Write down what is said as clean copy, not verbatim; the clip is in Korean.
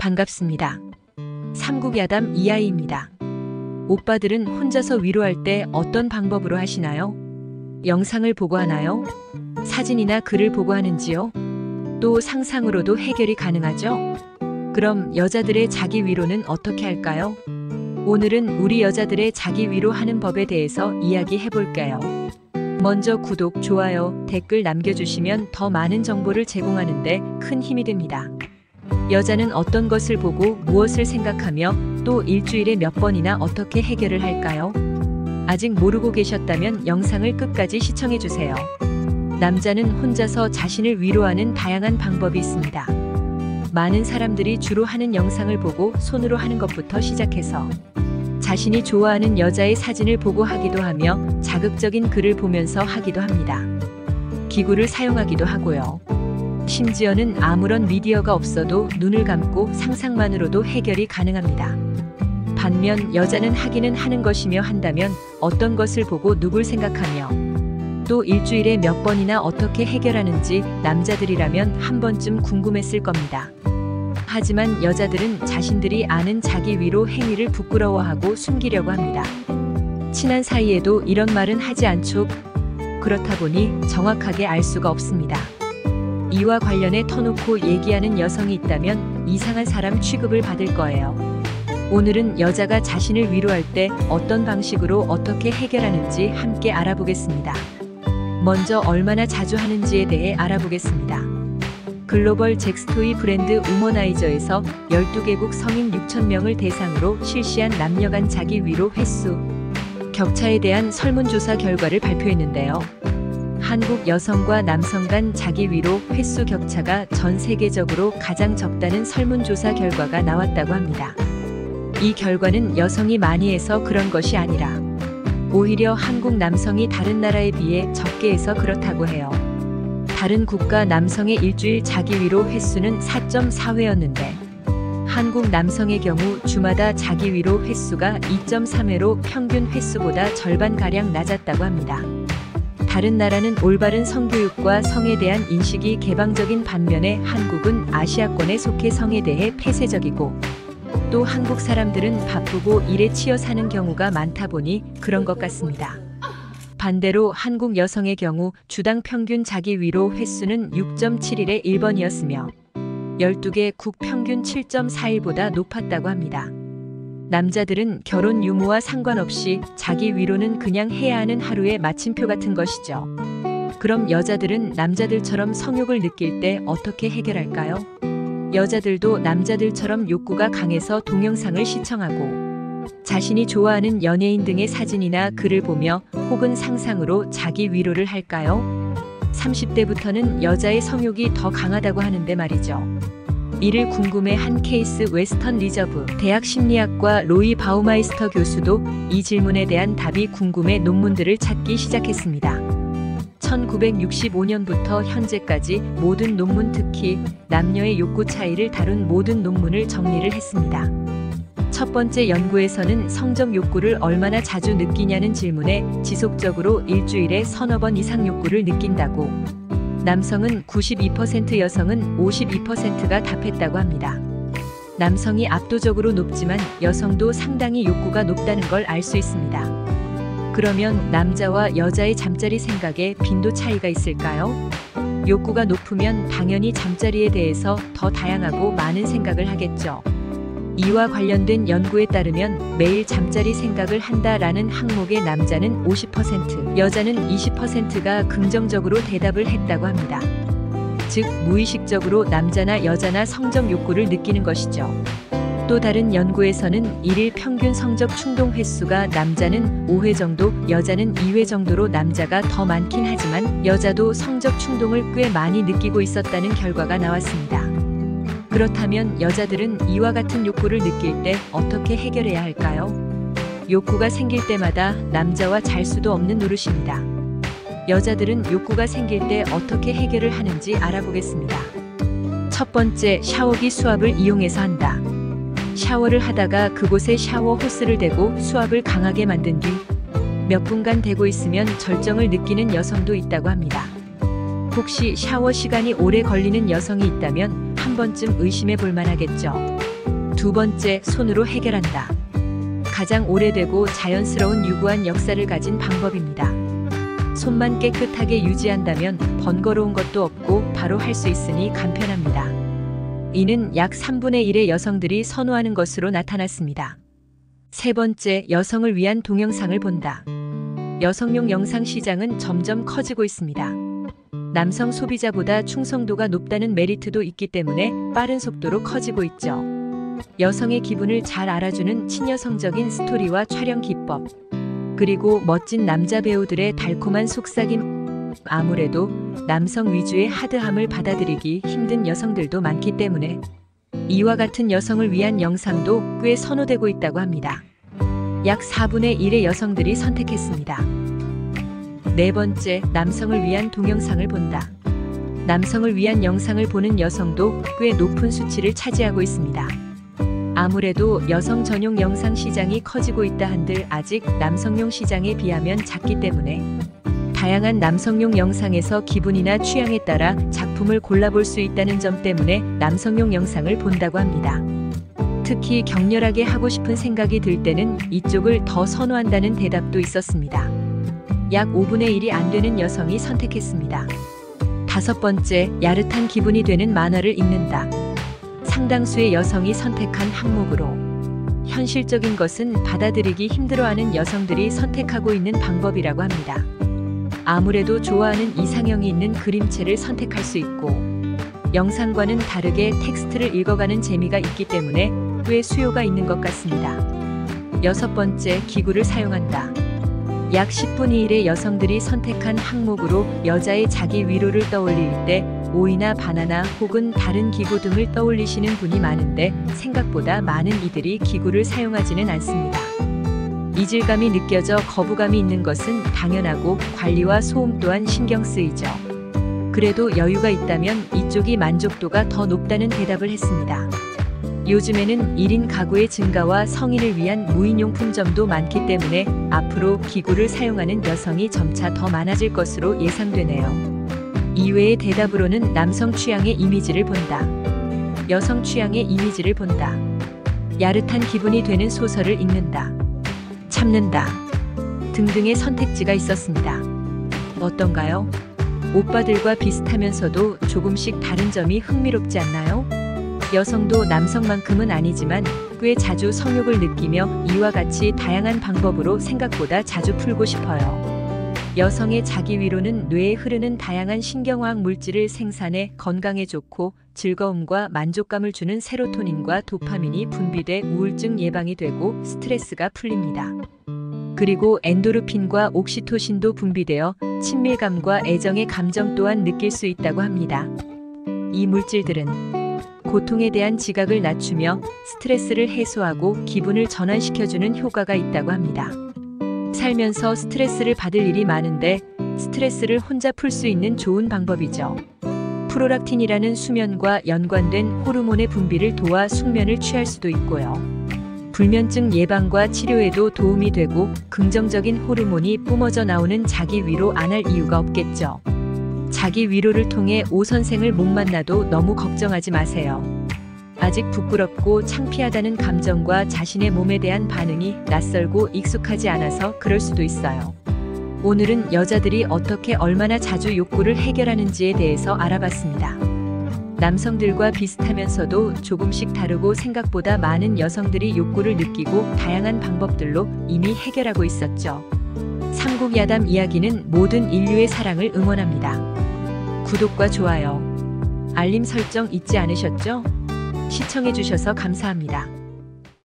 반갑습니다. 삼국야담 이하이입니다. 오빠들은 혼자서 위로할 때 어떤 방법으로 하시나요? 영상을 보고 하나요? 사진이나 글을 보고 하는지요? 또 상상으로도 해결이 가능하죠? 그럼 여자들의 자기 위로는 어떻게 할까요? 오늘은 우리 여자들의 자기 위로하는 법에 대해서 이야기해 볼까요? 먼저 구독, 좋아요, 댓글 남겨주시면 더 많은 정보를 제공하는데 큰 힘이 됩니다. 여자는 어떤 것을 보고 무엇을 생각하며 또 일주일에 몇 번이나 어떻게 해결을 할까요? 아직 모르고 계셨다면 영상을 끝까지 시청해주세요. 남자는 혼자서 자신을 위로하는 다양한 방법이 있습니다. 많은 사람들이 주로 하는 영상을 보고 손으로 하는 것부터 시작해서 자신이 좋아하는 여자의 사진을 보고 하기도 하며 자극적인 글을 보면서 하기도 합니다. 기구를 사용하기도 하고요. 심지어는 아무런 미디어가 없어도 눈을 감고 상상만으로도 해결이 가능합니다. 반면 여자는 하기는 하는 것이며 한다면 어떤 것을 보고 누굴 생각하며 또 일주일에 몇 번이나 어떻게 해결하는지 남자들이라면 한 번쯤 궁금했을 겁니다. 하지만 여자들은 자신들이 아는 자기 위로 행위를 부끄러워하고 숨기려고 합니다. 친한 사이에도 이런 말은 하지 않죠. 그렇다 보니 정확하게 알 수가 없습니다. 이와 관련해 터놓고 얘기하는 여성이 있다면 이상한 사람 취급을 받을 거예요. 오늘은 여자가 자신을 위로할 때 어떤 방식으로 어떻게 해결하는지 함께 알아보겠습니다. 먼저 얼마나 자주 하는지에 대해 알아보겠습니다. 글로벌 잭스토이 브랜드 우머나이저에서 12개국 성인 6,000명을 대상으로 실시한 남녀 간 자기 위로 횟수 격차에 대한 설문조사 결과를 발표했는데요. 한국 여성과 남성 간 자기 위로 횟수 격차가 전 세계적으로 가장 적다는 설문조사 결과가 나왔다고 합니다. 이 결과는 여성이 많이 해서 그런 것이 아니라 오히려 한국 남성이 다른 나라에 비해 적게 해서 그렇다고 해요. 다른 국가 남성의 일주일 자기 위로 횟수는 4.4회였는데 한국 남성의 경우 주마다 자기 위로 횟수가 2.3회로 평균 횟수보다 절반가량 낮았다고 합니다. 다른 나라는 올바른 성교육과 성에 대한 인식이 개방적인 반면에 한국은 아시아권에 속해 성에 대해 폐쇄적이고 또 한국 사람들은 바쁘고 일에 치여 사는 경우가 많다 보니 그런 것 같습니다. 반대로 한국 여성의 경우 주당 평균 자기 위로 횟수는 6.7일에 1번이었으며 12개 국 평균 7.4일보다 높았다고 합니다. 남자들은 결혼 유무와 상관없이 자기 위로는 그냥 해야 하는 하루의 마침표 같은 것이죠. 그럼 여자들은 남자들처럼 성욕을 느낄 때 어떻게 해결할까요? 여자들도 남자들처럼 욕구가 강해서 동영상을 시청하고 자신이 좋아하는 연예인 등의 사진이나 글을 보며 혹은 상상으로 자기 위로를 할까요? 30대부터는 여자의 성욕이 더 강하다고 하는데 말이죠. 이를 궁금해한 케이스 웨스턴 리저브 대학 심리학과 로이 바우마이스터 교수도 이 질문에 대한 답이 궁금해 논문들을 찾기 시작했습니다. 1965년부터 현재까지 모든 논문, 특히 남녀의 욕구 차이를 다룬 모든 논문을 정리를 했습니다. 첫 번째 연구에서는 성적 욕구를 얼마나 자주 느끼냐는 질문에 지속적으로 일주일에 서너 번 이상 욕구를 느낀다고 남성은 92%, 여성은 52%가 답했다고 합니다. 남성이 압도적으로 높지만 여성도 상당히 욕구가 높다는 걸 알 수 있습니다. 그러면 남자와 여자의 잠자리 생각에 빈도 차이가 있을까요? 욕구가 높으면 당연히 잠자리에 대해서 더 다양하고 많은 생각을 하겠죠. 이와 관련된 연구에 따르면 매일 잠자리 생각을 한다라는 항목의 남자는 50%, 여자는 20%가 긍정적으로 대답을 했다고 합니다. 즉, 무의식적으로 남자나 여자나 성적 욕구를 느끼는 것이죠. 또 다른 연구에서는 일일 평균 성적 충동 횟수가 남자는 5회 정도, 여자는 2회 정도로 남자가 더 많긴 하지만 여자도 성적 충동을 꽤 많이 느끼고 있었다는 결과가 나왔습니다. 그렇다면 여자들은 이와 같은 욕구를 느낄 때 어떻게 해결해야 할까요? 욕구가 생길 때마다 남자와 잘 수도 없는 노릇입니다. 여자들은 욕구가 생길 때 어떻게 해결을 하는지 알아보겠습니다. 첫 번째, 샤워기 수압을 이용해서 한다. 샤워를 하다가 그곳에 샤워 호스를 대고 수압을 강하게 만든 뒤 몇 분간 대고 있으면 절정을 느끼는 여성도 있다고 합니다. 혹시 샤워 시간이 오래 걸리는 여성이 있다면 한 번쯤 의심해 볼 만하겠죠. 두 번째, 손으로 해결한다. 가장 오래되고 자연스러운 유구한 역사를 가진 방법입니다. 손만 깨끗하게 유지한다면 번거로운 것도 없고 바로 할 수 있으니 간편합니다. 이는 약 3분의 1의 여성들이 선호하는 것으로 나타났습니다. 세 번째, 여성을 위한 동영상을 본다. 여성용 영상 시장은 점점 커지고 있습니다. 남성 소비자보다 충성도가 높다는 메리트도 있기 때문에 빠른 속도로 커지고 있죠. 여성의 기분을 잘 알아주는 친여성적인 스토리와 촬영 기법, 그리고 멋진 남자 배우들의 달콤한 속삭임. 아무래도 남성 위주의 하드함을 받아들이기 힘든 여성들도 많기 때문에 이와 같은 여성을 위한 영상도 꽤 선호되고 있다고 합니다. 약 4분의 1의 여성들이 선택했습니다. 네 번째, 남성을 위한 동영상을 본다. 남성을 위한 영상을 보는 여성도 꽤 높은 수치를 차지하고 있습니다. 아무래도 여성 전용 영상 시장이 커지고 있다 한들 아직 남성용 시장에 비하면 작기 때문에 다양한 남성용 영상에서 기분이나 취향에 따라 작품을 골라볼 수 있다는 점 때문에 남성용 영상을 본다고 합니다. 특히 격렬하게 하고 싶은 생각이 들 때는 이쪽을 더 선호한다는 대답도 있었습니다. 약 5분의 1이 안 되는 여성이 선택했습니다. 다섯 번째, 야릇한 기분이 되는 만화를 읽는다. 상당수의 여성이 선택한 항목으로 현실적인 것은 받아들이기 힘들어하는 여성들이 선택하고 있는 방법이라고 합니다. 아무래도 좋아하는 이상형이 있는 그림체를 선택할 수 있고 영상과는 다르게 텍스트를 읽어가는 재미가 있기 때문에 꽤 수요가 있는 것 같습니다. 여섯 번째, 기구를 사용한다. 약 10분의 1의 여성들이 선택한 항목으로 여자의 자기 위로를 떠올릴 때 오이나 바나나 혹은 다른 기구 등을 떠올리시는 분이 많은데 생각보다 많은 이들이 기구를 사용하지는 않습니다. 이질감이 느껴져 거부감이 있는 것은 당연하고 관리와 소음 또한 신경 쓰이죠. 그래도 여유가 있다면 이쪽이 만족도가 더 높다는 대답을 했습니다. 요즘에는 1인 가구의 증가와 성인을 위한 무인용품점도 많기 때문에 앞으로 기구를 사용하는 여성이 점차 더 많아질 것으로 예상되네요. 이외의 대답으로는 남성 취향의 이미지를 본다. 여성 취향의 이미지를 본다. 야릇한 기분이 되는 소설을 읽는다. 참는다. 등등의 선택지가 있었습니다. 어떤가요? 오빠들과 비슷하면서도 조금씩 다른 점이 흥미롭지 않나요? 여성도 남성만큼은 아니지만 꽤 자주 성욕을 느끼며 이와 같이 다양한 방법으로 생각보다 자주 풀고 싶어요. 여성의 자기 위로는 뇌에 흐르는 다양한 신경화학 물질을 생산해 건강에 좋고 즐거움과 만족감을 주는 세로토닌과 도파민이 분비돼 우울증 예방이 되고 스트레스가 풀립니다. 그리고 엔도르핀과 옥시토신도 분비되어 친밀감과 애정의 감정 또한 느낄 수 있다고 합니다. 이 물질들은 고통에 대한 지각을 낮추며 스트레스를 해소하고 기분을 전환시켜주는 효과가 있다고 합니다. 살면서 스트레스를 받을 일이 많은데 스트레스를 혼자 풀 수 있는 좋은 방법이죠. 프로락틴이라는 수면과 연관된 호르몬의 분비를 도와 숙면을 취할 수도 있고요. 불면증 예방과 치료에도 도움이 되고 긍정적인 호르몬이 뿜어져 나오는 자기 위로 안 할 이유가 없겠죠. 자기 위로를 통해 오 선생을 못 만나도 너무 걱정하지 마세요. 아직 부끄럽고 창피하다는 감정과 자신의 몸에 대한 반응이 낯설고 익숙하지 않아서 그럴 수도 있어요. 오늘은 여자들이 어떻게 얼마나 자주 욕구를 해결하는지에 대해서 알아봤습니다. 남성들과 비슷하면서도 조금씩 다르고 생각보다 많은 여성들이 욕구를 느끼고 다양한 방법들로 이미 해결하고 있었죠. 삼국야담 이야기는 모든 인류의 사랑을 응원합니다. 구독과 좋아요, 알림 설정 잊지 않으셨죠? 시청해주셔서 감사합니다.